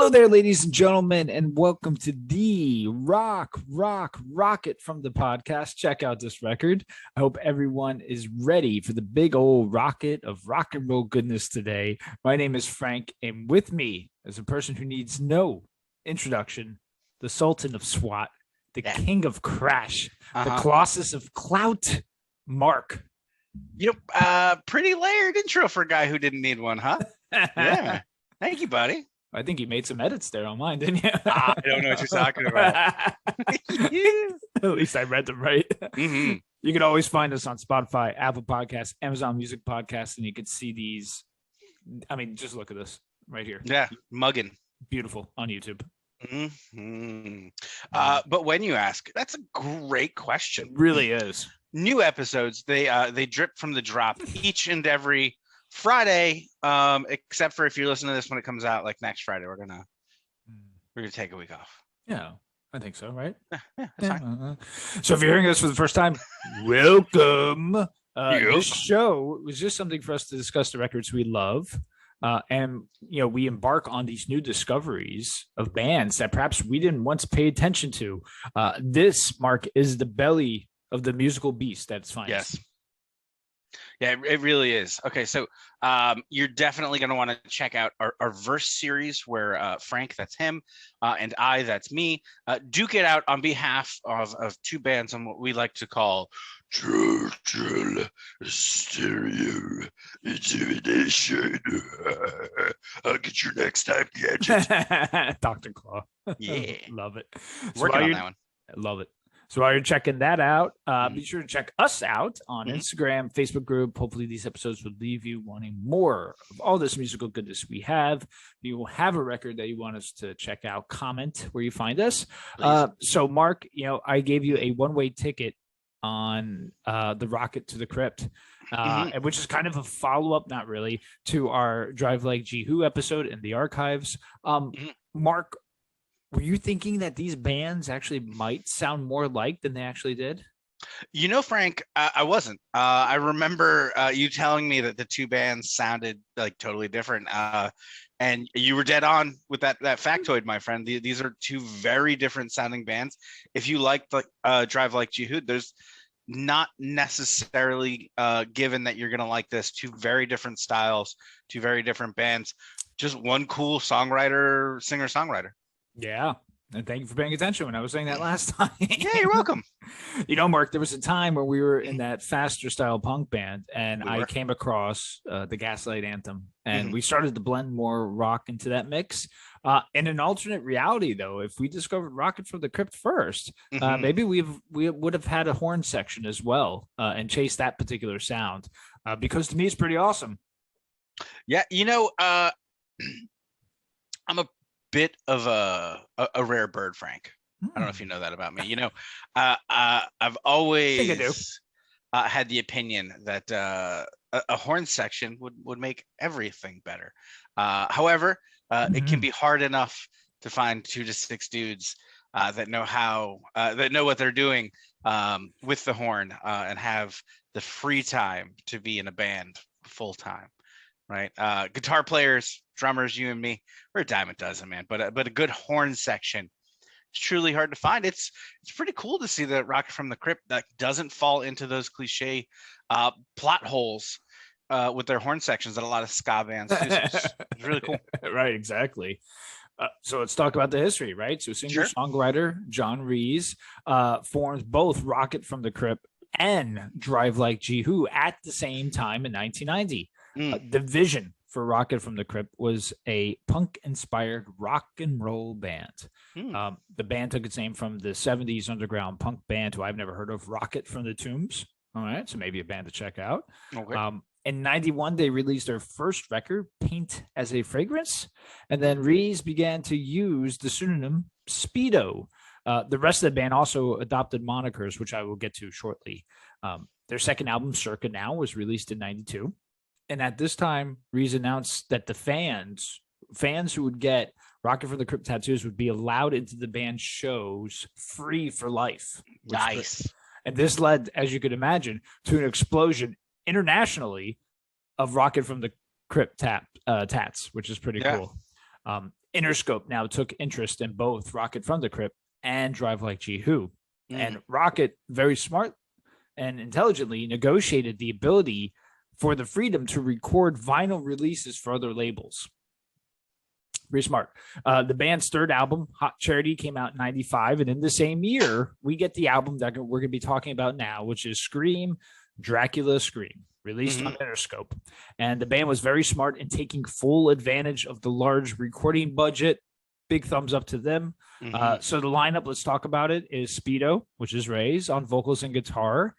Hello there, ladies and gentlemen, and welcome to the Rocket from the podcast. Check out this record. I hope everyone is ready for the big old rocket of rock and roll goodness today. My name is Frank, and with me is a person who needs no introduction, the Sultan of SWAT, the King of Crash, the Colossus of Clout, Mark. Pretty layered intro for a guy who didn't need one, huh? Yeah. Thank you, buddy. I think you made some edits there on mine, didn't you? I don't know what you're talking about. At least I read them right. Mm-hmm. You can always find us on Spotify, Apple Podcasts, Amazon Music Podcasts, and you can see these. I mean, just look at this right here. Yeah, mugging. Beautiful on YouTube. Mm-hmm. But when you ask, that's a great question. It really is. New episodes, they drip from the drop each and every Friday, except for if you're listening to this when it comes out like next Friday. We're gonna take a week off. Yeah, I think so, right? Yeah, that's fine. So if you're hearing this for the first time, welcome. This show was just something for us to discuss the records we love. And we embark on these new discoveries of bands that perhaps we didn't once pay attention to. This, Mark, is the belly of the musical beast that's fine. Yes. Yeah, it really is. Okay, so you're definitely going to want to check out our verse series where Frank, that's him, and I, that's me, duke it out on behalf of two bands on what we like to call total stereo intimidation. I'll get you next time, Gadget. Dr. Claw. Yeah. Love it. Working on that one. I love it. So while you're checking that out, be sure to check us out on Instagram, Facebook group. Hopefully these episodes will leave you wanting more of all this musical goodness we have. If you will have a record that you want us to check out, comment where you find us. So Mark, I gave you a one-way ticket on the Rocket to the Crypt, which is kind of a follow-up, not really, to our Drive Like Jehu episode in the archives. Mark, were you thinking that these bands actually might sound more alike than they actually did? Frank, I wasn't. I remember you telling me that the two bands sounded like totally different. And you were dead on with that factoid, my friend. These are two very different sounding bands. If you like Drive Like Jehu, there's not necessarily given that you're going to like this. Two very different styles, two very different bands. Just one cool singer-songwriter. Yeah. And thank you for paying attention when I was saying that last time. Yeah, you're welcome. Mark, there was a time where we were in that faster style punk band and I came across the Gaslight Anthem and we started to blend more rock into that mix. In an alternate reality, though, if we discovered Rocket from the Crypt first, maybe we would have had a horn section as well and chased that particular sound because to me it's pretty awesome. Yeah, I'm a bit of a rare bird, Frank. I don't know if you know that about me. I've always had the opinion that a horn section would make everything better. However, it can be hard enough to find 2 to 6 dudes that know what they're doing with the horn and have the free time to be in a band full time. Right, guitar players, drummers, you and me, we're a dime a dozen, man. But a good horn section is truly hard to find. It's pretty cool to see that Rocket from the Crypt that doesn't fall into those cliche plot holes with their horn sections that a lot of ska bands do. It's really cool. Right, exactly. So let's talk about the history, right? So singer-songwriter John Rees forms both Rocket from the Crypt and Drive Like Jehu at the same time in 1990. The vision for Rocket from the Crypt was a punk-inspired rock and roll band. The band took its name from the 70s underground punk band who I've never heard of, Rocket from the Tombs. All right, so maybe a band to check out. Okay. In 91, they released their first record, Paint as a Fragrance, and then Rees began to use the pseudonym Speedo. The rest of the band also adopted monikers, which I will get to shortly. Their second album, Circa Now, was released in 92. And at this time, Rees announced that the fans who would get Rocket from the Crypt tattoos would be allowed into the band's shows free for life. Nice. And this led, as you could imagine, to an explosion internationally of Rocket from the Crypt tats, which is pretty cool. Interscope now took interest in both Rocket from the Crypt and Drive Like Jehu. And Mm. Rocket, very smart and intelligently, negotiated the ability for the freedom to record vinyl releases for other labels. Pretty smart. The band's third album, Hot Charity, came out in 95. And in the same year, we get the album that we're going to be talking about now, which is Scream Dracula Scream, released on Interscope. And the band was very smart in taking full advantage of the large recording budget. Big thumbs up to them. So the lineup, let's talk about it, is Speedo, which is Ray's, on vocals and guitar.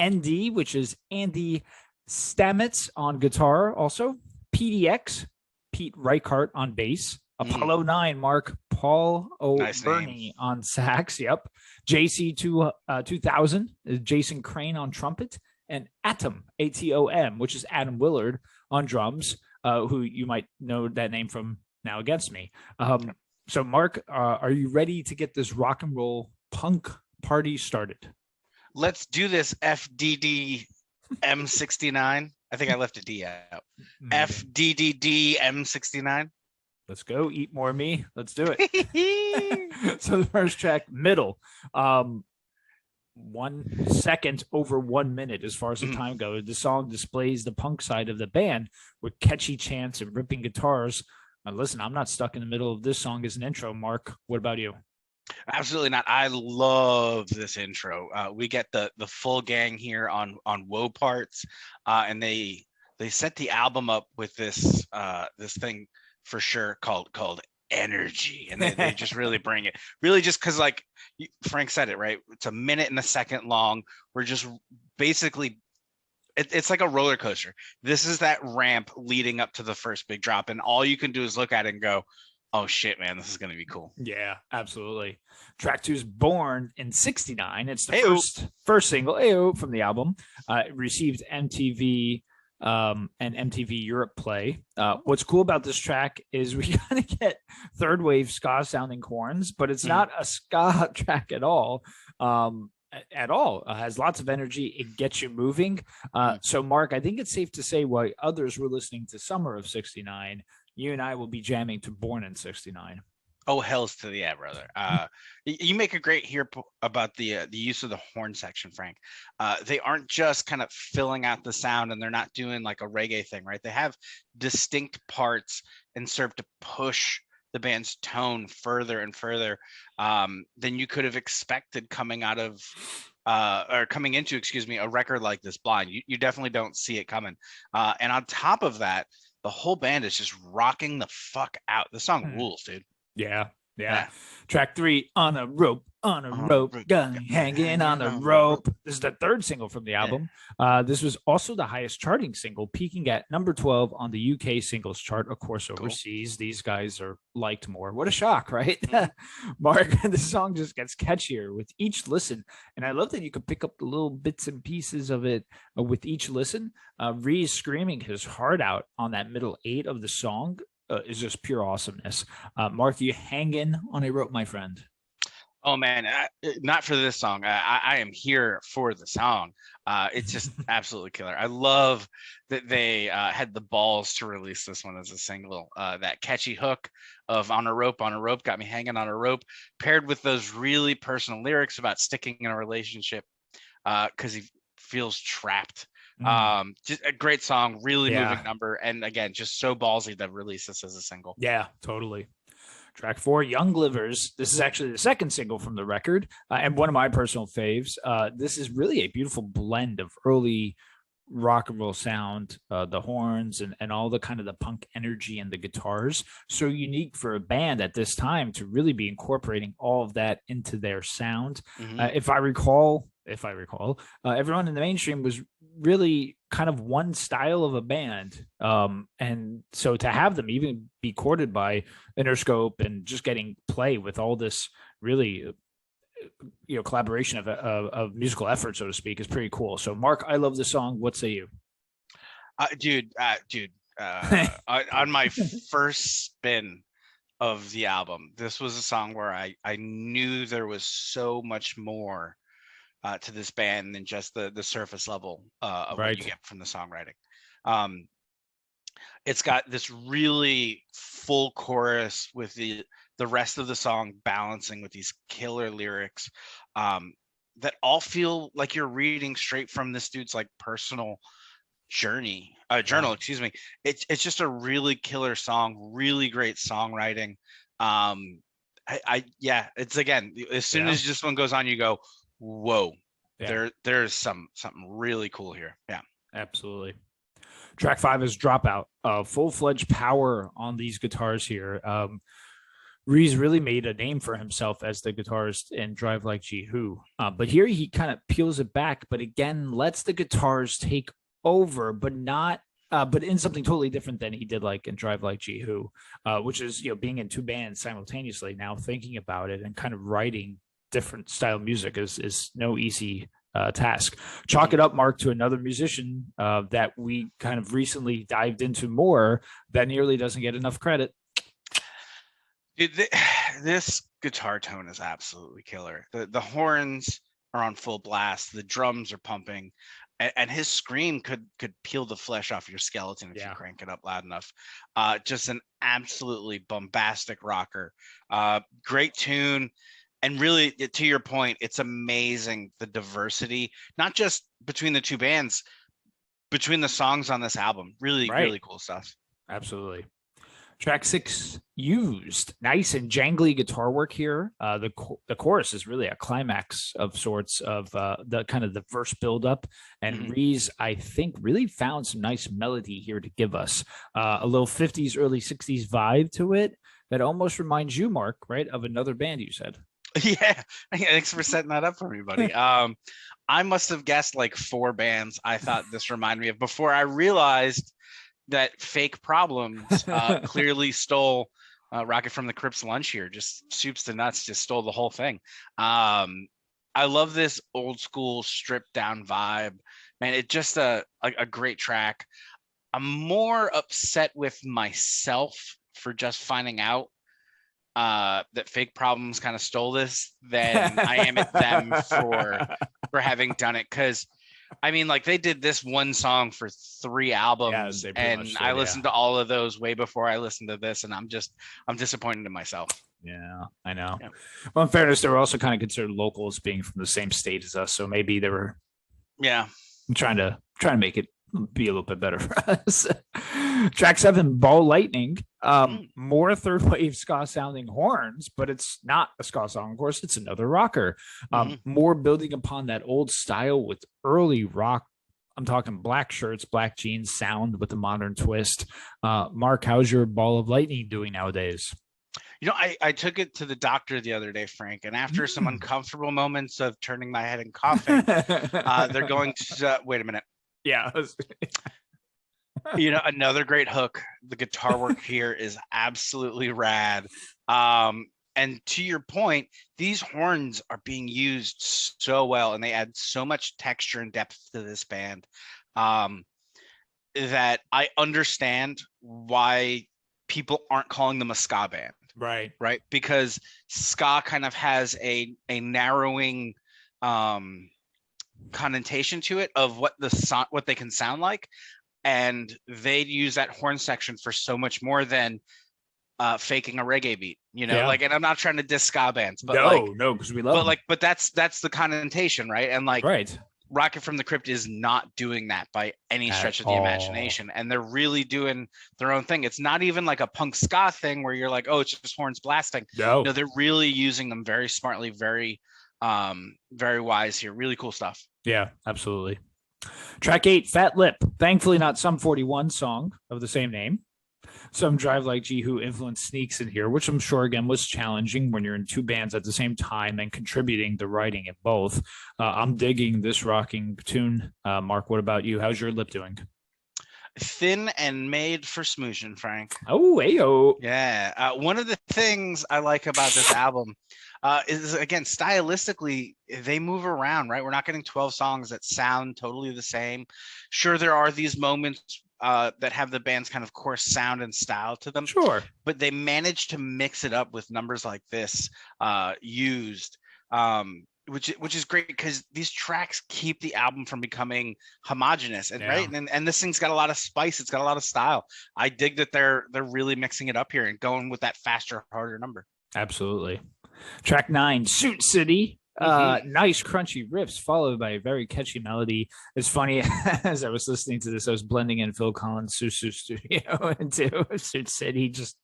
ND, which is Andy Stamets, on guitar also. PDX, Pete Reichart, on bass. Apollo 9, Mark Paul O'Burney, on sax. Yep. JC 2000, Jason Crane, on trumpet. And Atom, ATOM, which is Adam Willard, on drums, who you might know that name from Now Against Me. So, Mark, are you ready to get this rock and roll punk party started? Let's do this. FDD M69. I think I left a D out. FDDD M69. Let's go. Eat More of Me. Let's do it. So the first track, Middle. 1 second over 1 minute as far as the time goes. The song displays the punk side of the band with catchy chants and ripping guitars. Now, listen, I'm not stuck in the middle of this song as an intro. Mark, what about you? Absolutely not. I love this intro. We get the full gang here on woe parts, and they set the album up with this this thing for sure called energy, and they just really bring it. Really, just because, like Frank said it right, it's a minute and a second long. We're just basically. It's like a roller coaster. This is that ramp leading up to the first big drop, and all you can do is look at it and go, oh shit, man, this is going to be cool. Yeah, absolutely. Track 2 is Born in 69. It's the first single from the album. It received MTV and MTV Europe play. What's cool about this track is we kind of get third wave ska sounding horns, but it's not a ska track at all. Has lots of energy. It gets you moving. So, Mark, I think it's safe to say while others were listening to Summer of 69, you and I will be jamming to Born in 69. Oh, hells to the yeah, brother. You make a great here about the use of the horn section, Frank. They aren't just kind of filling out the sound, and they're not doing like a reggae thing, right? They have distinct parts and serve to push the band's tone further and further than you could have expected coming out of or coming into, excuse me, a record like this blind. You definitely don't see it coming. And on top of that, the whole band is just rocking the fuck out. The song rules, dude. Yeah. Track 3, On a Rope, gun hanging on a rope. This is the third single from the album. This was also the highest charting single, peaking at number 12 on the UK singles chart. Of course, overseas, these guys are liked more. What a shock, right? Mark, the song just gets catchier with each listen. And I love that you can pick up the little bits and pieces of it with each listen. Reese screaming his heart out on that middle 8 of the song. Is just pure awesomeness. Mark, you hanging on a rope, my friend? Oh man, not for this song. I am here for the song. It's just absolutely killer. I love that they had the balls to release this one as a single. That catchy hook of on a rope, got me hanging on a rope, paired with those really personal lyrics about sticking in a relationship because he feels trapped. Just a great song, really moving number, and again, just so ballsy to release this as a single. Yeah, totally. Track 4, Young Livers. This is actually the second single from the record, and one of my personal faves. This is really a beautiful blend of early rock and roll sound, the horns and all the kind of the punk energy and the guitars. So unique for a band at this time to really be incorporating all of that into their sound. If I recall, everyone in the mainstream was really kind of one style of a band. And so to have them even be courted by Interscope and just getting play with all this really, collaboration of musical effort, so to speak, is pretty cool. So Mark, I love the song. What say you? Dude, on my first spin of the album, this was a song where I knew there was so much more to this band than just the surface level of what you get from the songwriting. It's got this really full chorus with the rest of the song balancing with these killer lyrics, um, that all feel like you're reading straight from this dude's like personal journal, excuse me. It's just a really killer song, really great songwriting. Yeah, it's, again, as soon as this one goes on, you go, whoa, there's something really cool here. Yeah, absolutely. Track 5 is Dropout. Full-fledged power on these guitars here. Reese really made a name for himself as the guitarist in Drive Like Jehu. But here he kind of peels it back, but again, lets the guitars take over, but not but in something totally different than he did like in Drive Like Jehu, which is, being in two bands simultaneously. Now thinking about it and kind of writing different style music is no easy task. Chalk it up, Mark, to another musician that we kind of recently dived into more that nearly doesn't get enough credit. Dude, this guitar tone is absolutely killer. The horns are on full blast. The drums are pumping, and his scream could peel the flesh off your skeleton if you crank it up loud enough. Just an absolutely bombastic rocker. Great tune. And really, to your point, it's amazing the diversity, not just between the two bands, between the songs on this album. Really, really cool stuff. Absolutely. Track 6, Used. Nice and jangly guitar work here. The chorus is really a climax of sorts of the kind of the verse buildup. And Reese, I think, really found some nice melody here to give us a little 50s, early 60s vibe to it that almost reminds you, Mark, right, of another band you said. Yeah, thanks for setting that up for me, buddy. I must have guessed like 4 bands I thought this reminded me of before I realized that Fake Problems clearly stole Rocket from the Crypt's lunch here. Just soups to nuts, just stole the whole thing. I love this old school stripped down vibe, man. It's just a great track. I'm more upset with myself for just finding out that Fake Problems kind of stole this than I am at them for having done it. Because I mean, like, they did this one song for 3 albums, and I listened to all of those way before I listened to this, and I'm disappointed in myself. Yeah, I know. Yeah. Well, in fairness, they were also kind of considered locals, being from the same state as us, so maybe they were trying to make it be a little bit better for us. Track 7, Ball Lightning. More third wave ska sounding horns, but it's not a ska song, of course. It's another rocker. More building upon that old style with early rock. I'm talking black shirts, black jeans sound with a modern twist. Mark, how's your Ball of Lightning doing nowadays? I took it to the doctor the other day, Frank, and after some uncomfortable moments of turning my head and coughing, they're going to wait a minute. Yeah. Another great hook. The guitar work here is absolutely rad. And to your point, these horns are being used so well, and they add so much texture and depth to this band, that I understand why people aren't calling them a ska band. Right. Because ska kind of has a narrowing connotation to it of what they can sound like, and they use that horn section for so much more than faking a reggae beat, like, and I'm not trying to diss ska bands, but no, because we love them. But that's the connotation, right? And like, Rocket from the Crypt is not doing that by any stretch of the imagination, and they're really doing their own thing. It's not even like a punk ska thing where you're like, oh, it's just horns blasting. No, they're really using them very smartly, very very wise here. Really cool stuff. Yeah, absolutely. Track 8, Fat Lip. Thankfully not Sum 41 song of the same name. Some Drive Like Jehu influence sneaks in here, which I'm sure again was challenging when you're in 2 bands at the same time and contributing to writing in both. I'm digging this rocking tune. Mark, what about you? How's your lip doing? Thin and made for smooching, Frank. Oh, ayo. Yeah. One of the things I like about this album is, again, stylistically, they move around, right? We're not getting 12 songs that sound totally the same. Sure, there are these moments that have the band's kind of core sound and style to them. Sure. But they manage to mix it up with numbers like this, Used, which is great because these tracks keep the album from becoming homogenous and right. And this thing's got a lot of spice. It's got a lot of style. I dig that they're really mixing it up here and going with that faster, harder number. Absolutely. Track 9, Suit City. Nice crunchy riffs followed by a very catchy melody. It's funny, as I was listening to this, I was blending in Phil Collins' Studio into Suit City just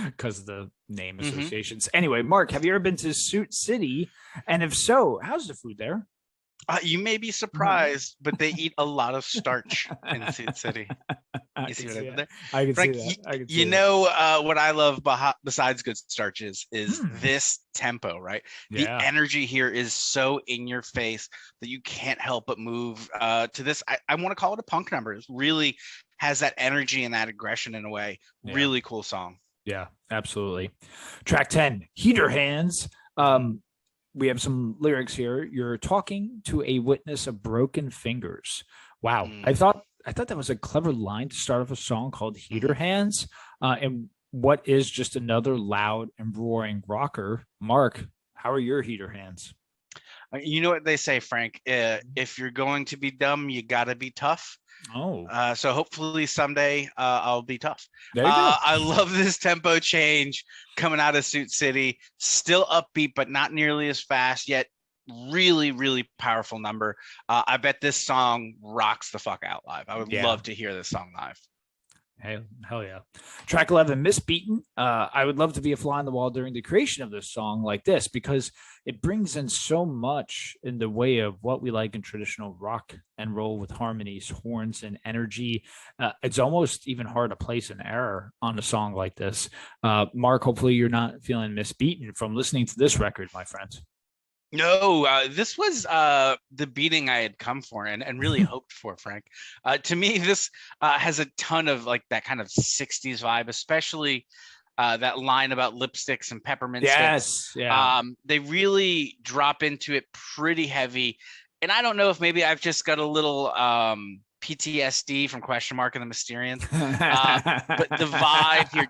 because of the name associations. Anyway, Mark, have you ever been to Suit City? And if so, how's the food there? You may be surprised, but they eat a lot of starch in Suit City. You see what I did there? I can Frank, see that. You know what I love besides good starches is this tempo, right? The energy here is so in your face that you can't help but move to this. I want to call it a punk number. It really has that energy and that aggression in a way. Really cool song. Yeah, absolutely. Track 10, Heater Hands. We have some lyrics here. You're talking to a witness of broken fingers. Wow. I thought that was a clever line to start off a song called Heater Hands. And what is just another loud and roaring rocker. Mark, how are your heater hands? You know what they say, Frank? If you're going to be dumb, you got to be tough. Oh. So hopefully someday I'll be tough. There you go. I love this tempo change coming out of Suit City. Still upbeat, but not nearly as fast yet. Really, really powerful number. I bet this song rocks the fuck out live. I would love to hear this song live. Hell yeah. Track 11, Misbeaten. I would love to be a fly on the wall during the creation of this song like this because it brings in so much in the way of what we like in traditional rock and roll with harmonies, horns, and energy. It's almost even hard to place an error on a song like this. Mark, hopefully you're not feeling misbeaten from listening to this record, my friend. No, this was the beating I had come for and really hoped for, Frank. To me, this has a ton of like that kind of 60s vibe, especially that line about lipsticks and peppermint sticks. Yeah. They really drop into it pretty heavy. And I don't know if maybe I've just got a little PTSD from Question Mark and the Mysterians. But the vibe here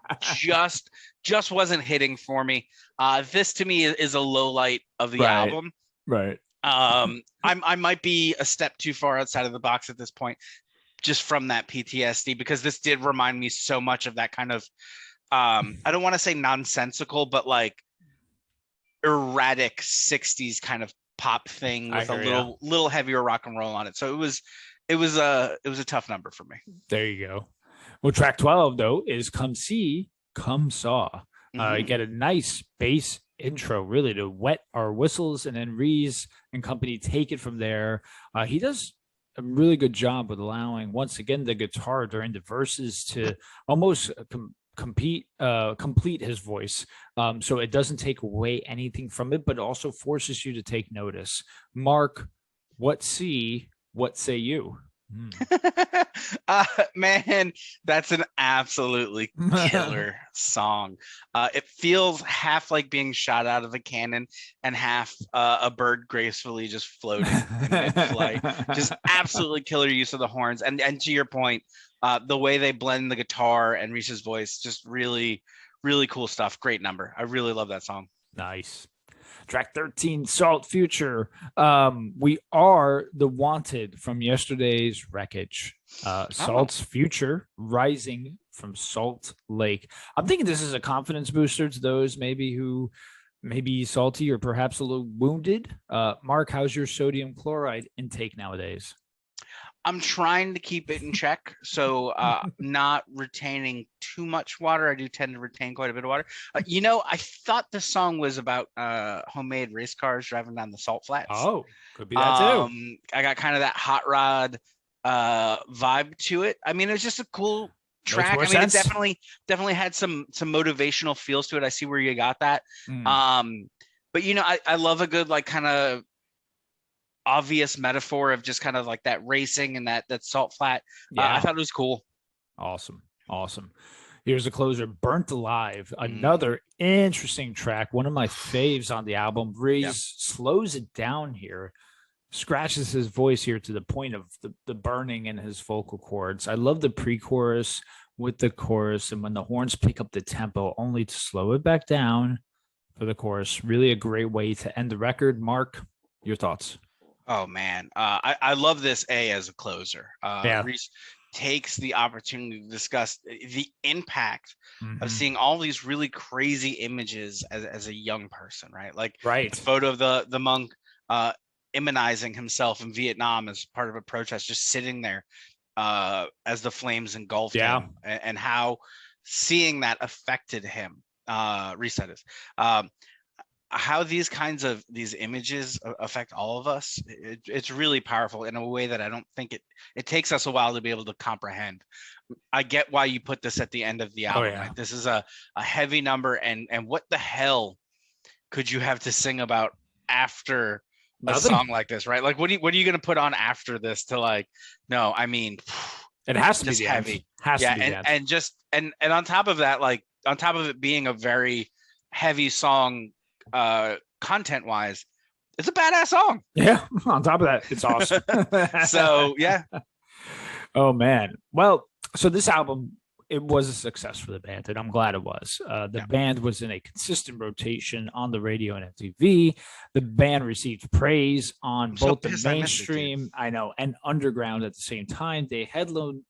just wasn't hitting for me. This to me is a low light of the album. Right. I might be a step too far outside of the box at this point, just from that PTSD, because this did remind me so much of that kind of I don't want to say nonsensical, but like erratic 60s kind of pop thing with a little heavier rock and roll on it. So it was a tough number for me. There you go. Well, track 12 though is Come See, Come Saw. You get a nice bass intro really to wet our whistles, and then Reese and company take it from there. He does a really good job with allowing once again the guitar during the verses to almost complete his voice, so it doesn't take away anything from it, but also forces you to take notice. Mark, what say you? Man, that's an absolutely killer song. It feels half like being shot out of a cannon and half a bird gracefully just floating in mid-flight. Just absolutely killer use of the horns, and to your point, the way they blend the guitar and Reese's voice, just really, really cool stuff. Great number. I really love that song. Nice. Track 13, Salt Future. We are the wanted from yesterday's wreckage. Salt's future rising from Salt Lake. I'm thinking this is a confidence booster to those maybe who may be salty or perhaps a little wounded. Mark, how's your sodium chloride intake nowadays? I'm trying to keep it in check, so not retaining too much water. I do tend to retain quite a bit of water. I thought the song was about homemade race cars driving down the salt flats. Oh, could be that too. I got kind of that hot rod vibe to it. I mean, it was just a cool track. I mean, it definitely had some motivational feels to it. I see where you got that. But I love a good like kind of obvious metaphor of just kind of like that racing and that salt flat. I thought it was cool. Awesome. Here's a closer, Burnt Alive, another interesting track, one of my faves on the album. Reese slows it down here, scratches his voice here to the point of the burning in his vocal cords. I love the pre-chorus with the chorus, and when the horns pick up the tempo only to slow it back down for the chorus. Really a great way to end the record. Mark, Your thoughts? Oh man, I love this as a closer. Reese takes the opportunity to discuss the impact of seeing all these really crazy images as a young person, right? Like the photo of the monk immunizing himself in Vietnam as part of a protest, just sitting there as the flames engulfed him, and how seeing that affected him. Reese said this. How these kinds of these images affect all of us, it's really powerful in a way that I don't think it takes us a while to be able to comprehend. I get why you put this at the end of the album. Right? This is a heavy number, and what the hell could you have to sing about after Nothing. A song like this, right? Like what are you going to put on after this to like, no, I mean, it has to be the heavy. End. Has to be and just and on top of that, like on top of it being a very heavy song content wise, it's a badass song. Yeah, on top of that, it's awesome. So yeah. Oh man. Well, so this album, it was a success for the band, and I'm glad it was. The band was in a consistent rotation on the radio and MTV. The band received praise on both the mainstream, I know, and underground at the same time. They headlined,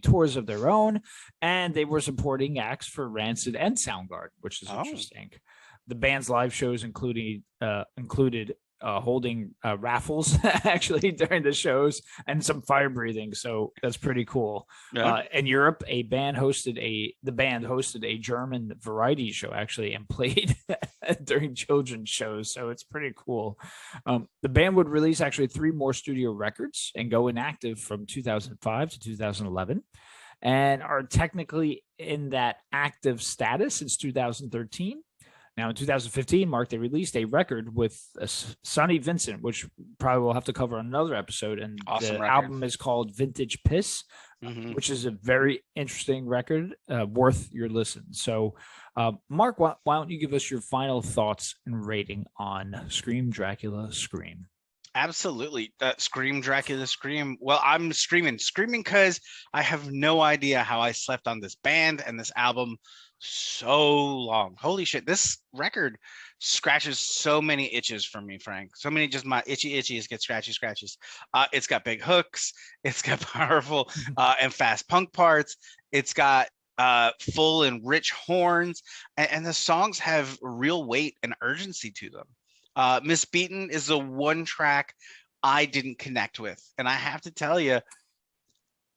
tours of their own, and they were supporting acts for Rancid and Soundgarden, which is interesting. The band's live shows included holding raffles actually during the shows and some fire breathing. So that's pretty cool. Yeah. In Europe, the band hosted a German variety show actually and played during children's shows. So it's pretty cool. The band would release actually 3 more studio records and go inactive from 2005 to 2011. And are technically in that active status since 2013. Now, in 2015, Mark, they released a record with Sonny Vincent, which probably we'll have to cover on another episode. And the album is called Vintage Piss, which is a very interesting record, worth your listen. So, Mark, why don't you give us your final thoughts and rating on Scream Dracula Scream? Absolutely. Scream Dracula Scream. Well, I'm screaming because I have no idea how I slept on this band and this album so long. Holy shit, this record scratches so many itches for me, Frank. So many, just my itchies get scratches. It's got big hooks, it's got powerful and fast punk parts, it's got full and rich horns, and the songs have real weight and urgency to them. Misbeaten is the one track I didn't connect with, and I have to tell you,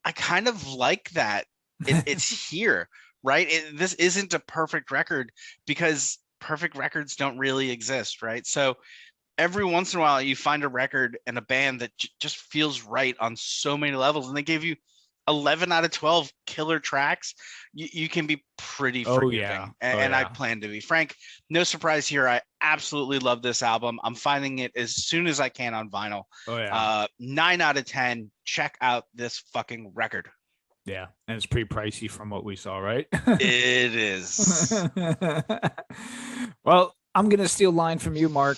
I kind of like that it's here. Right? This isn't a perfect record because perfect records don't really exist, right? So every once in a while you find a record and a band that just feels right on so many levels, and they give you 11 out of 12 killer tracks. You can be pretty forgiving. And I plan to be. Frank, no surprise here. I absolutely love this album. I'm finding it as soon as I can on vinyl. 9 out of 10. Check out this fucking record. Yeah, and it's pretty pricey from what we saw, right? It is. Well, I'm going to steal a line from you, Mark,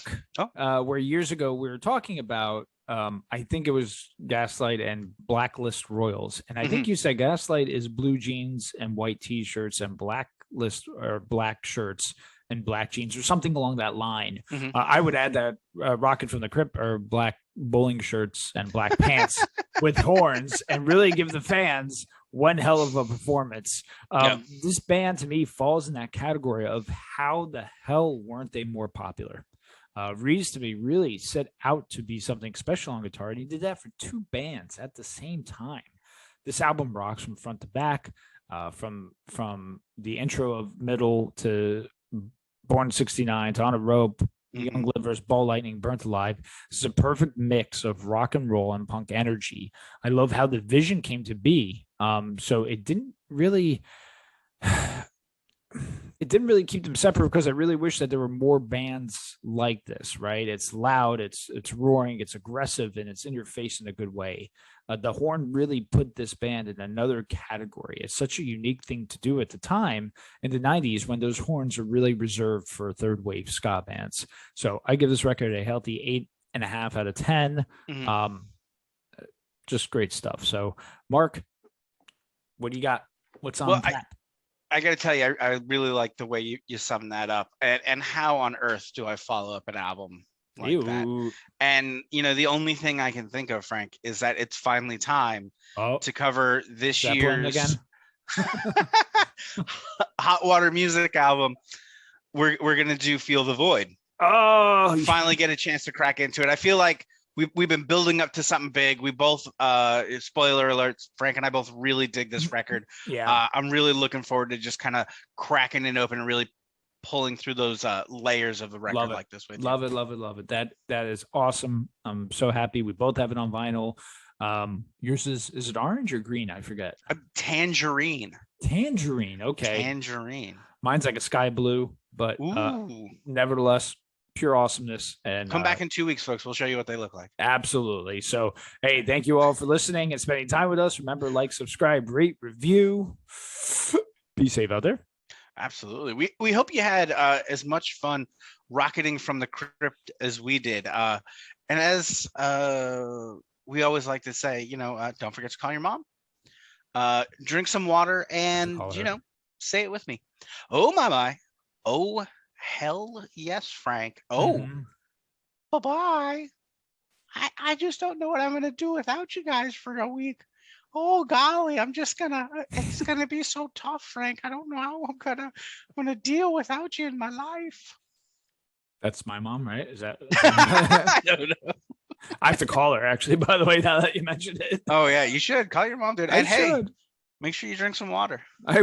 where years ago we were talking about, I think it was Gaslight and Blacklist Royals. And I think you said Gaslight is blue jeans and white T-shirts and Blacklist or black shirts and black jeans or something along that line. I would add that Rocket from the Crypt are black bowling shirts and black pants with horns and really give the fans one hell of a performance. This band to me falls in that category of how the hell weren't they more popular? Reese to me really set out to be something special on guitar, and he did that for 2 bands at the same time. This album rocks from front to back, from the intro of Middle to Born 69 to On a Rope, Young Livers, Ball Lightning, Burnt Alive. This is a perfect mix of rock and roll and punk energy. I love how the vision came to be. So it didn't really keep them separate, because I really wish that there were more bands like this, right? It's loud, it's roaring, it's aggressive, and it's in your face in a good way. The horn really put this band in another category. It's such a unique thing to do at the time in the 90s, when those horns are really reserved for third wave ska bands. So I give this record a healthy 8.5 out of 10. Just great stuff. So Mark, what do you got? What's on tap? I got to tell you, I really like the way you sum that up. And how on earth do I follow up an album like that. And the only thing I can think of, Frank, is that it's finally time to cover this Zeppelin year's again. Hot Water music album. We're gonna do Feel the Void. Finally get a chance to crack into it. I feel like we've been building up to something big. We both, spoiler alerts, Frank and I both really dig this record. Yeah. I'm really looking forward to just kind of cracking it open and really pulling through those layers of the record like this with love it. That is awesome. I'm so happy we both have it on vinyl. Yours is it orange or green? I forget. Tangerine. Okay. Tangerine. Mine's like a sky blue, but nevertheless, pure awesomeness. And come back in 2 weeks, folks. We'll show you what they look like. Absolutely. So, hey, thank you all for listening and spending time with us. Remember, like, subscribe, rate, review. Be safe out there. Absolutely. We hope you had as much fun rocketing from the crypt as we did. And as we always like to say, don't forget to call your mom. Drink some water and, say it with me. Oh, my. Oh, hell yes, Frank. Oh, bye-bye. I just don't know what I'm going to do without you guys for a week. Oh golly, it's gonna be so tough, Frank. I don't know how I'm gonna deal without you in my life. That's my mom, right? Is that? I don't know. I have to call her, actually, by the way, now that you mentioned it. Oh yeah, you should call your mom, dude. And hey, make sure you drink some water. I